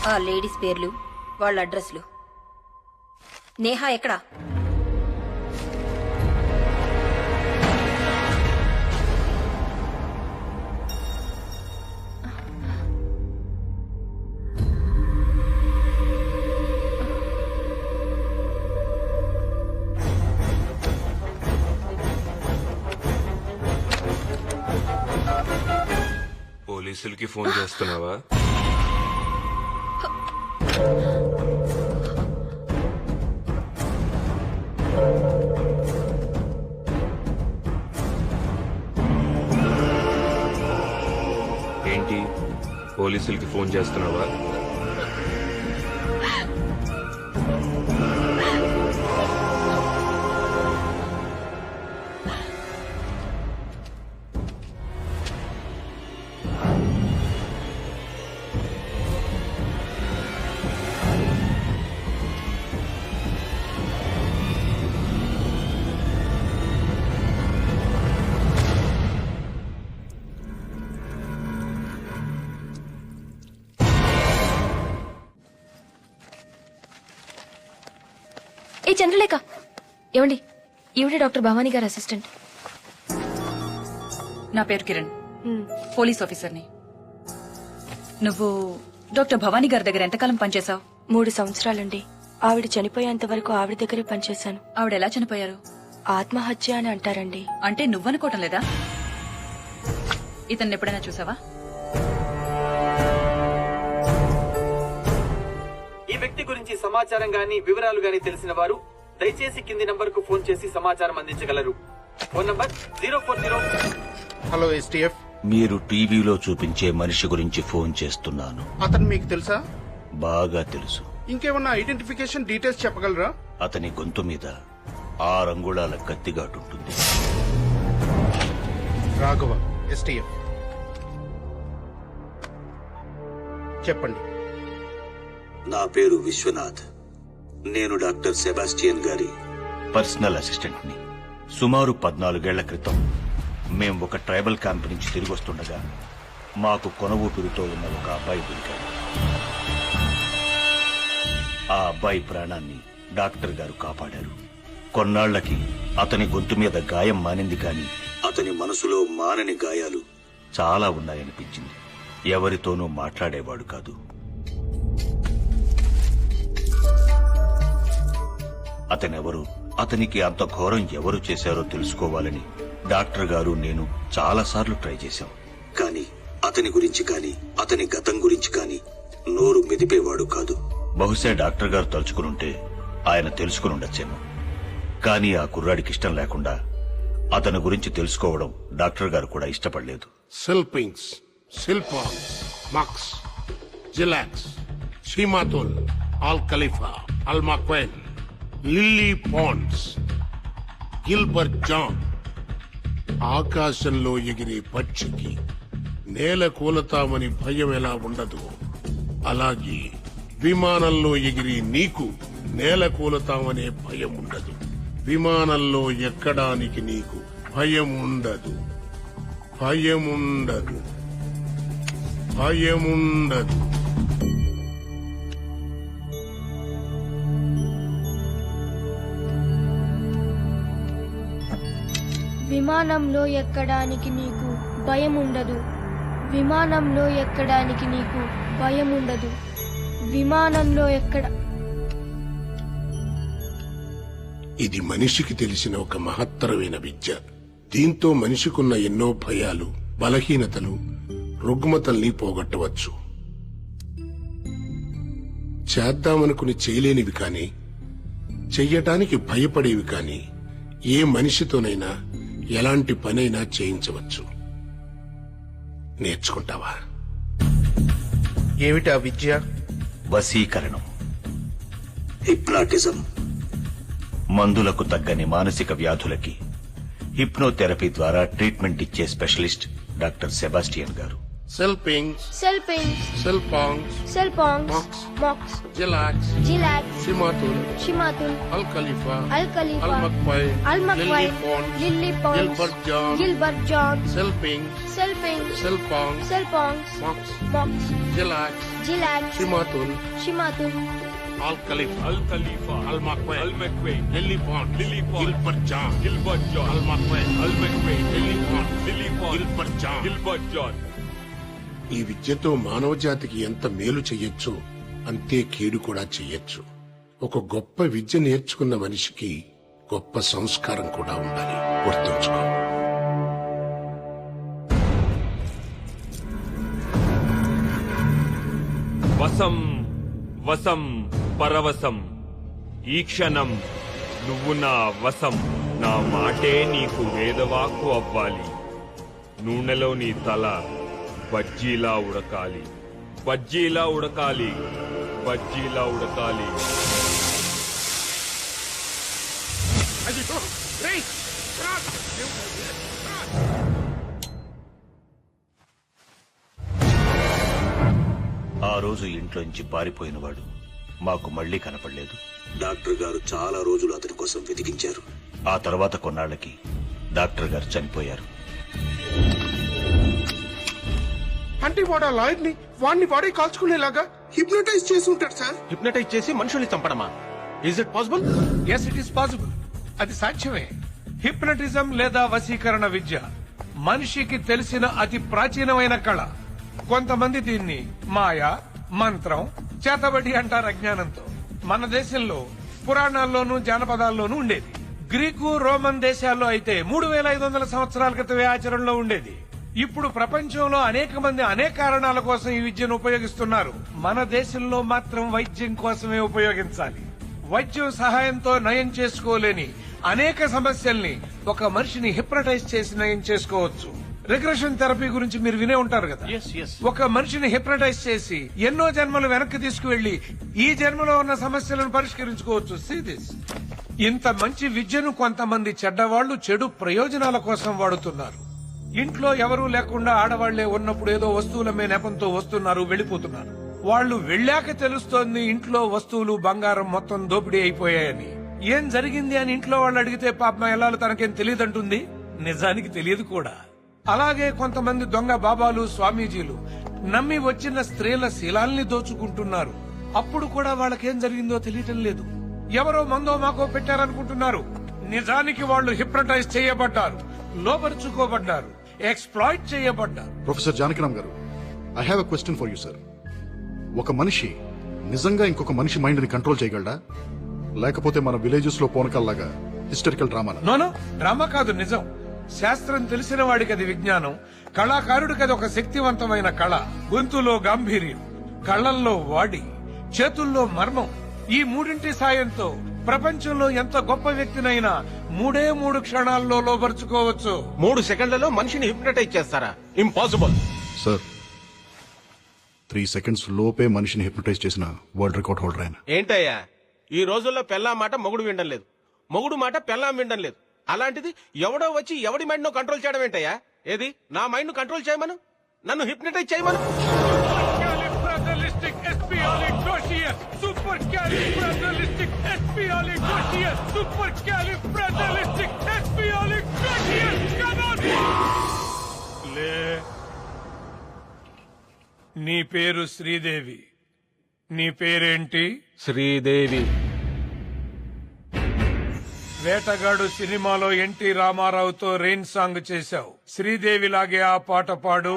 ఆ లేడీస్ పేర్లు, వాళ్ళ అడ్రస్లు. నేహా ఎక్కడా? పోలీసులకి ఫోన్ చేస్తున్నావా? ఏంటి, పోలీసులకి ఫోన్ చేస్తున్నావా? ఏ చంద్రలేఖ, ఏమండి, ఈవిడే డాక్టర్ భవానీ గారి అసిస్టెంట్. నా పేరు కిరణ్, పోలీస్ ఆఫీసర్ని. నువ్వు డాక్టర్ భవానీ గారి దగ్గర ఎంతకాలం పనిచేశావు? 3 సంవత్సరాలండి. ఆవిడ చనిపోయేంత వరకు ఆవిడ దగ్గరే పనిచేశాను. ఆవిడ ఎలా చనిపోయారు? ఆత్మహత్య అని అంటారండి. అంటే నువ్వనుకోవటం లేదా? ఇతన్ని ఎప్పుడైనా చూసావా? ఈ వ్యక్తి గురించి సమాచారం గాని వివరాలు గాని తెలిసిన వారు దయచేసి కింది నంబర్ కు ఫోన్ చేసి సమాచారం అందించగలరు. Phone number 040. హలో ఎస్టీఎఫ్, మీరు టీవీలో చూపించే మనిషి గురించి ఫోన్ చేస్తున్నాను. అతను మీకు తెలుసా? బాగా తెలుసు. ఇంకేమన్నా ఐడెంటిఫికేషన్ డీటెయిల్స్ చెప్పగలరా? అతని గొంతు మీద 6 అంగుళాల కత్తిగాటుంటుంది. రాఘవ, ఎస్టీఎఫ్. చెప్పండి. నా పేరు విశ్వనాథ్. నేను డాక్టర్ సెబాస్టియన్ గారి పర్సనల్ అసిస్టెంట్ ని. సుమారు 14 ఏళ్ల క్రితం మేం ఒక ట్రైబల్ క్యాంప్ నుంచి తిరిగి వస్తుండగా మాకు కొన ఊపిరితో ఉన్న ఒక అబ్బాయి దొరికాడు. ఆ అబ్బాయి ప్రాణాన్ని డాక్టర్ గారు కాపాడారు. కొన్నాళ్లకి అతని గొంతు మీద గాయం మానింది, కాని అతని మనసులో మానని గాయాలు చాలా ఉన్నాయనిపించింది. ఎవరితోనూ మాట్లాడేవాడు కాదు. అతనెవరు, అతనికి అంత ఘోరం ఎవరు చేశారో తెలుసుకోవాలని డాక్టర్ గారు నేను చాలాసార్లు ట్రై చేశాం. కాని అతని గురించి కాని అతని గతం గురించి కాని నోరు మెదిపేవాడు కాదు. బహుశా డాక్టర్ గారు తలుచుకునుంటే ఆయన తెలుసుకుని ఉండొచ్చేమో. కానీ ఆ కుర్రాడికి ఇష్టం లేకుండా అతని గురించి తెలుసుకోవడం డాక్టర్ గారు కూడా ఇష్టపడలేదు. సిల్పింగ్స్, సిల్పాంగ్స్, మక్స్, జిలాక్స్, షీమాతోల్, ఆల్ ఖలీఫా, అల్మాక్వైన్, లిల్లీ పాండ్స్, గిల్బర్ట్ జాన్. ఆకాశంలో ఎగిరే పక్షికి నేల కూలతామని భయం ఎలా ఉండదు, అలాగే విమానంలో ఎగిరి నీకు నేల కూలతామనే భయం ఉండదు. విమానంలో ఎక్కడానికి నీకు భయం ఉండదు. భయముండదు. భయముండదు. విమానంలో ఎక్కడానికి నీకు భయం ఉండదు. విమానంలో ఎక్కడానికి నీకు భయం ఉండదు. విమానంలో ఎక్కడ. ఇది మనిషికి తెలిసిన ఒక మహత్తరమైన విద్య. దీంతో మనిషికున్న ఎన్నో భయాలు, బలహీనతలు, రుగ్మతల్ని పోగొట్టవచ్చు. చేద్దామనుకుని చేయలేనివి కాని, చెయ్యటానికి భయపడేవి కాని ఏ మనిషితోనైనా ఎలాంటి పనైనా చేయించవచ్చు. నేర్చుకుంటావా? ఏమిటా విద్య? వశీకరణం, హిప్నాటిజం. మందులకు తగ్గని మానసిక వ్యాధులకి హిప్నోథెరపీ ద్వారా ట్రీట్మెంట్ ఇచ్చే స్పెషలిస్ట్ డాక్టర్ సెబాస్టియన్ గారు. సెల్పింగ్స్, సెల్పింగ్స్, సెల్పాంగ్స్, సెల్పాంగ్స్, మాక్స్, మాక్స్, జిలాక్స్, జిలాక్స్, సిమాతుల్, షిమాతుల్, Al Khalifa, Al Khalifa, Al మక్పై, Al McVey, Lily Ponds, Gilbert John, Gilbert John, సెల్పింగ్స్, సెల్పింగ్స్, సెల్పాంగ్స్, సెల్పాంగ్స్, మాక్స్, మాక్స్, జిలాక్స్, జిలాక్స్, సిమాతుల్, షిమాతుల్, Al Khalifa, Al Khalifa, Al మక్పై, Al McVey, Lily Pond, Lily Pond, Gilbert John, Gilbert John, Al మక్పై, Al McVey, Lily Pond, Lily Pond, Gilbert John. Gilbert John. ఈ విద్యతో మానవ జాతికి ఎంత మేలు చెయ్యొచ్చు అంతే కీడు కూడా చెయ్యొచ్చు. ఒక గొప్ప విద్య నేర్చుకున్న మనిషికి గొప్ప సంస్కారం కూడా ఉండాలి. గుర్తుంచుకో. వసం వసం పరవశం, ఈ క్షణం నువ్వు నా వశం. నా మాటే నీకు వేదవాక్కు అవ్వాలి. నూనెలో నీ తల బజ్జీలా ఉడకాలి, బజ్జీలా ఉడకాలి, బజ్జీలా ఉడకాలి. ఆ రోజు ఇంట్లోంచి పారిపోయినవాడు మాకు మళ్లీ కనపడలేదు. డాక్టర్ గారు చాలా రోజులు అతని కోసం వెతికించారు. ఆ తర్వాత కొన్నాళ్లకి డాక్టర్ గారు చనిపోయారు. అంటే వాడు ఆ లాయర్ ని వాడే కాల్చుకునేలాగా హిప్నటైజ్ చేసి ఉంటాడు సార్. హిప్నటైజ్ చేసి మనుషుల్ని చంపడమా? Is it possible? Yes, it is possible. అది సాధ్యమే. హిప్నటిజం లేదా వశీకరణ విద్య మనిషికి తెలిసిన అతి ప్రాచీనమైన కళ. కొంతమంది దీన్ని మాయ, మంత్రం, చేతబడి అంటారు అజ్ఞానంతో. మన దేశంలో పురాణాల్లోనూ జానపదాల్లోనూ ఉండేది. గ్రీకు, రోమన్ దేశాల్లో అయితే 3500 సంవత్సరాల క్రితమే ఆచరణలో ఉండేది. ఇప్పుడు ప్రపంచంలో అనేక మంది అనేక కారణాల కోసం ఈ విద్యను ఉపయోగిస్తున్నారు. మన దేశంలో మాత్రం వైద్యం కోసమే ఉపయోగించాలి. వైద్యం సహాయంతో నయం చేసుకోలేని అనేక సమస్యల్ని ఒక మనిషిని హిప్నటైజ్ చేసి నయం చేసుకోవచ్చు. రిగ్రెషన్ థెరపీ గురించి మీరు వినే ఉంటారు కదా. ఒక మనిషిని హిప్నటైజ్ చేసి ఎన్నో జన్మలు వెనక్కి తీసుకువెళ్లి ఈ జన్మలో ఉన్న సమస్యలను పరిష్కరించుకోవచ్చు. See this. ఇంత మంచి విద్యను కొంతమంది చెడ్డవాళ్లు చెడు ప్రయోజనాల కోసం వాడుతున్నారు. ఇంట్లో ఎవరూ లేకుండా ఆడవాళ్లే ఉన్నప్పుడు ఏదో వస్తువులమే నెపంతో వస్తున్నారు, వెళ్లిపోతున్నారు. వాళ్లు వెళ్ళాక తెలుస్తోంది ఇంట్లో వస్తువులు, బంగారం మొత్తం దోపిడీ అయిపోయాయని. ఏం జరిగింది అని ఇంట్లో వాళ్ళు అడిగితే పాపం ఎల్లాలు తనకేం తెలియదంటుంది. నిజానికి తెలియదు కూడా. అలాగే కొంతమంది దొంగ బాబాలు, స్వామీజీలు నమ్మి వచ్చిన స్త్రీల శీలాల్ని దోచుకుంటున్నారు. అప్పుడు కూడా వాళ్ళకేం జరిగిందో తెలియటం లేదు. ఎవరో మందో మాకో పెట్టారనుకుంటున్నారు. నిజానికి వాళ్ళు హిప్నటైజ్ చేయబడ్డారు, లోపరుచుకోబడ్డారు, ఎక్స్‌ప్లాయిట్ చేయబడ్డారు. ప్రొఫెసర్ జానకిరామ్ గారు, I have a question for you sir. ఒక మనిషి నిజంగా ఇంకొక మనిషి మైండ్ ని కంట్రోల్ చేయగలడా, లేకపోతే మన విలేజెస్ లో పోనకల్లాగా హిస్టరికల్ డ్రామా? నోనో, డ్రామా కాదు, నిజం. శాస్త్రం తెలిసిన వాడికి అది విజ్ఞానం, కళాకారుడికి అది ఒక శక్తివంతమైన కళ. గొంతులో గాంభీర్యం, కళ్లల్లో వాడి, చేతుల్లో మర్మం. ఈ మూడింటి సాయంతో ప్రపంచంలో ఎంత గొప్ప వ్యక్తినైనా 3 క్షణాల్లో లోపరుచుకోవచ్చు. 3 సెకండ్లలో మనిషిని హిప్నటైజ్ చేస్తారా? Impossible sir. 3 సెకండ్స్ లోపే మనిషిని హిప్నటైజ్ చేసిన వరల్డ్ రికార్డ్ హోల్డర్ ఆయన. ఏంటయ్యా, ఈ రోజుల్లో పెళ్ళాం మాట మొగుడు వినడం లేదు, మొగుడు మాట పెళ్ళాం వినడం లేదు. అలాంటిది ఎవడో వచ్చి ఎవడి మైండ్ ను కంట్రోల్ చేయడం ఏంటయ్యా? ఏది నా మైండ్ ను కంట్రోల్ చేయమను, నన్ను హిప్నటైజ్ చేయమను. నీ పేరు శ్రీదేవి. నీ పేరేంటి? శ్రీదేవి. వేటగాడు సినిమాలో ఎన్టీ రామారావుతో రెయిన్ సాంగ్ చేశావు. శ్రీదేవి లాగే ఆ పాట పాడు.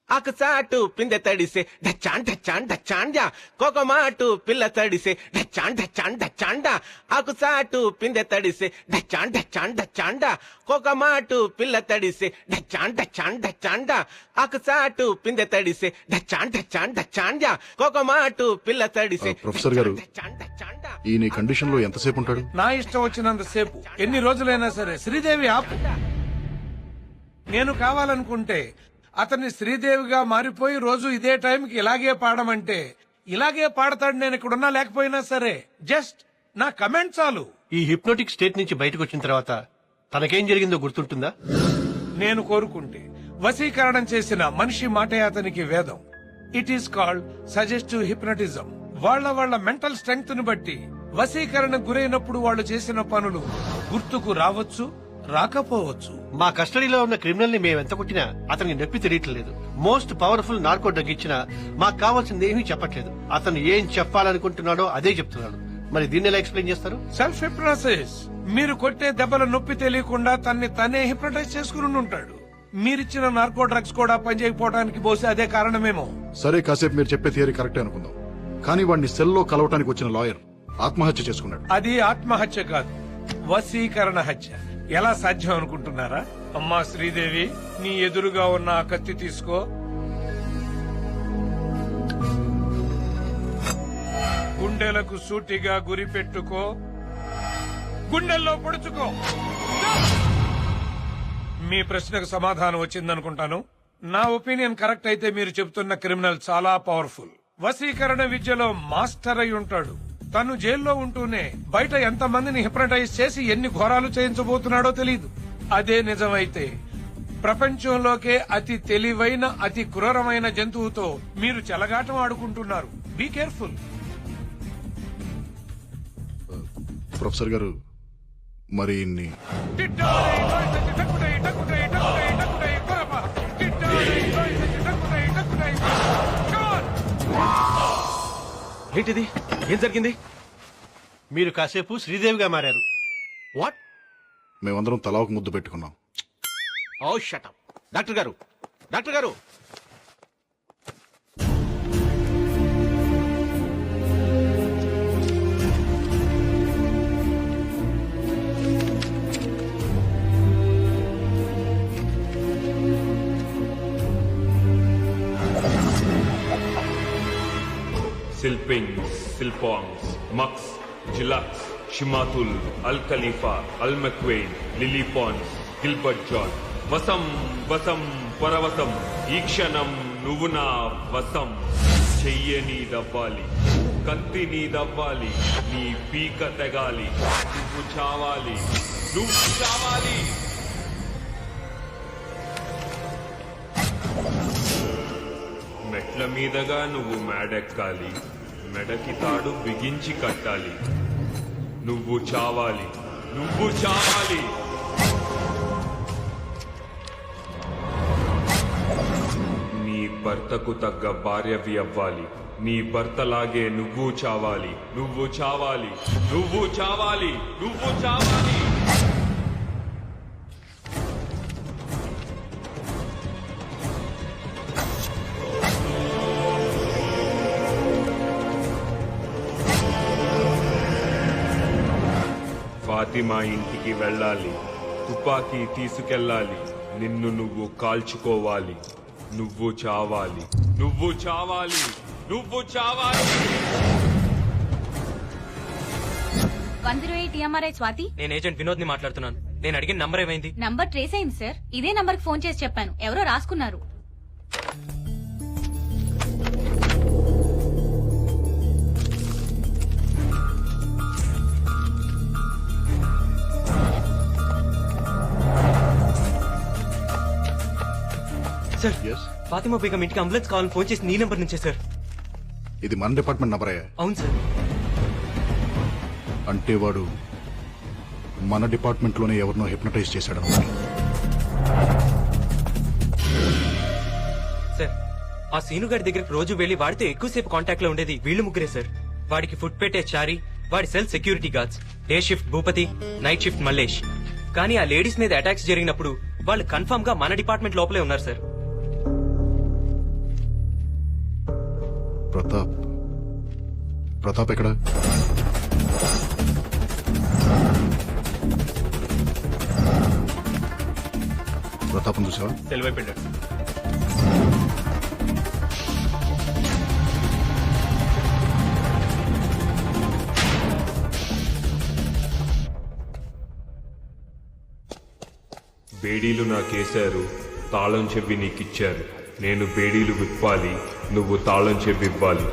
ఆకు చాటు పిందె తడిసే డచ్చాన్ డచ్చాన్ డచ్చాండా, కోకమాటు పిల్ల తడిసే డచ్చాన్ డచ్చాన్ డచ్చాండా. ఆకు చాటు పిందె తడిసే డచ్చాన్ డచ్చాన్ డచ్చాండా, కోకమాటు పిల్ల తడిసే డచ్చాన్ డచ్చాన్ డచ్చాండా. ఆకు చాటు పిందె తడిసే డచ్చాన్ డచ్చాన్ డచ్చాండా, కోకమాటు పిల్ల తడిసే. ప్రొఫెసర్ గారు, ఈ నీ కండిషన్ లో ఎంతసేపు ఉంటాడు? నా ఇష్టం వచ్చినంతసేపు, ఎన్ని రోజులైనా సరే. శ్రీదేవి ఆపు. నేను కావాలనుకుంటే అతన్ని శ్రీదేవిగా మారిపోయి రోజు ఇదే టైంకి ఇలాగే పాడమంటే ఇలాగే పాడతాడు. నేను ఇక్కడున్నా లేకపోయినా సరే. జస్ట్ నా కమెంట్ చాలు. ఈ హిప్నోటిక్ స్టేట్ నుంచి బయటకు వచ్చిన తర్వాత తనకేం జరిగిందో గుర్తుంటుందా? నేను కోరుకుంటే వశీకరణం చేసిన మనిషి మాటే అతనికి వేదం. It is called suggestive hypnotism. వాళ్ళ మెంటల్ స్ట్రెంగ్త్ ను బట్టి వశీకరణకు గురైనప్పుడు వాళ్ళు చేసిన పనులు గుర్తుకు రావచ్చు, రాకపోవచ్చు. మా కస్టడీలో ఉన్న క్రిమినల్ ని మేము ఎంత కొట్టినా అతనికి నొప్పి తెలియట్లేదు. మోస్ట్ పవర్ఫుల్ నార్కో డ్రగ్ ఇచ్చినా మాకు కావాల్సింది ఏమీ చెప్పట్లేదు. అతను ఏం చెప్పాలనుకుంటున్నాడో అదే చెప్తున్నాడు. మరి దీన్ని ఎలా ఎక్స్ప్లెయిన్ చేస్తారు? Self hypnosis. మీరు కొట్టే దెబ్బల నొప్పి తెలియకుండా తనే హిప్నటైజ్ చేసుకుని ఉంటాడు. మీరిచ్చిన నార్కో డ్రగ్స్ కూడా పనిచేయకపోవడానికి బహుశా అదే కారణమేమో. సరే, కాసేపు మీరు చెప్పే థియరీ కరెక్టే అనుకుందాం. కానీ వాడిని సెల్లో కలవటానికి వచ్చిన లాయర్ ఆత్మహత్య చేసుకున్నాడు. అది ఆత్మహత్య కాదు, వశీకరణ హత్య. ఎలా సాధ్యం అనుకుంటున్నారా? అమ్మా శ్రీదేవి, నీ ఎదురుగా ఉన్న ఆ కత్తి తీసుకో. గుండెలకు సూటిగా గురి పెట్టుకో, గుండెల్లో పొడుచుకో. మీ ప్రశ్నకు సమాధానం వచ్చిందనుకుంటాను. నా ఒపీనియన్ కరెక్ట్ అయితే మీరు చెబుతున్న క్రిమినల్ చాలా పవర్ఫుల్. వశీకరణ విద్యలో మాస్టర్ అయి ఉంటాడు. తను జైల్లో ఉంటూనే బయట ఎంతమందిని హిప్నటైజ్ చేసి ఎన్ని ఘోరాలు చేయించబోతున్నాడో తెలియదు. అదే నిజమైతే ప్రపంచంలోకే అతి తెలివైన, అతి క్రూరమైన జంతువుతో మీరు చెలగాటం ఆడుకుంటున్నారు. Be careful. ప్రొఫెసర్ గారు, మరి ఇన్ని ఏంటిది? ఏం జరిగింది? మీరు కాసేపు శ్రీదేవిగా మారారు. వాట్? మేమందరం తలా ఒక ముద్దు పెట్టుకున్నాం. ఓ షట్ అప్. డాక్టర్ గారు, డాక్టర్ గారు, సిల్పింగ్స్, సిల్పాంగ్స్, మక్స్, జిలాక్స్, షిమాతుల్, అల్ ఖలీఫా, అల్ మక్వెయిన్, లిలీ పాన్స్, గిల్బర్ట్ జాన్. వసం వసం పరవశం, ఈ క్షణం నువ్వు నా వసం. చెయ్యని దవ్వాలి, కత్తి నీ దవ్వాలి, నీ పీక తెగాలి. నువ్వు చావాలి, నువ్వు చావాలి. మెట్ల మీదగా నువ్వు మేడెక్కాలి, మెడకి తాడు బిగించి కట్టాలి. నువ్వు చావాలి, నువ్వు చావాలి. నీ భర్తకు తగ్గ భార్యవి అవ్వాలి. నీ భర్తలాగే నువ్వు చావాలి, నువ్వు చావాలి, నువ్వు చావాలి, నువ్వు చావాలి. ఫాతిమా ఇంటికి వెళ్ళాలి, తుపాకీ తీసుకెళ్ళాలి, నిన్ను నువ్వు కాల్చుకోవాలి. నువ్వు చావాలి, నువ్వు చావాలి, నువ్వు చావాలి. 108 EMRI స్వాతి. నేను ఏజెంట్ వినోద్ ని మాట్లాడుతున్నాను. నేను అడిగిన నంబర్ ఏమైంది? నంబర్ ట్రేస్ అయింది సార్. ఇదే నంబర్ కి ఫోన్ చేసి చెప్పాను, ఎవరో రాసుకున్నారు. సార్, ఫాతిమా బేగం ఇంటికి అంబులెన్స్ కావాలని ఫోన్ చేసి నీ నెంబర్ నుంచే సార్. ఇది మన డిపార్ట్మెంట్ నంబరే? అవును సార్. అంటే వాడు మన డిపార్ట్మెంట్ లోనే ఎవరినో హిప్నటైజ్ చేశాడు. సార్, ఆ సీను గారి దగ్గరికి రోజు వెళ్లి వాడితో ఎక్కువసేపు కాంటాక్ట్ లో ఉండేది వీళ్ళు ముగ్గురే సార్. వాడికి ఫుడ్ పెట్టే చారి, వాడి cell security guards, day shift Bhupathi, night shift Mallesh. కానీ ఆ లేడీస్ మీద అటాక్స్ జరిగినప్పుడు వాళ్ళు కన్ఫర్మ్ గా మన డిపార్ట్మెంట్ లోపలే ఉన్నారు సార్. ప్రతాప్ ఎక్కడ? ప్రతాప్ చూసావా? తెలివైపోయాడు. బేడీలు నాకేశారు, తాళం చెవి నీకిచ్చారు. నేను బేడీలు విప్పాలి, నువ్వు తాళం చెవి ఇవ్వాలి.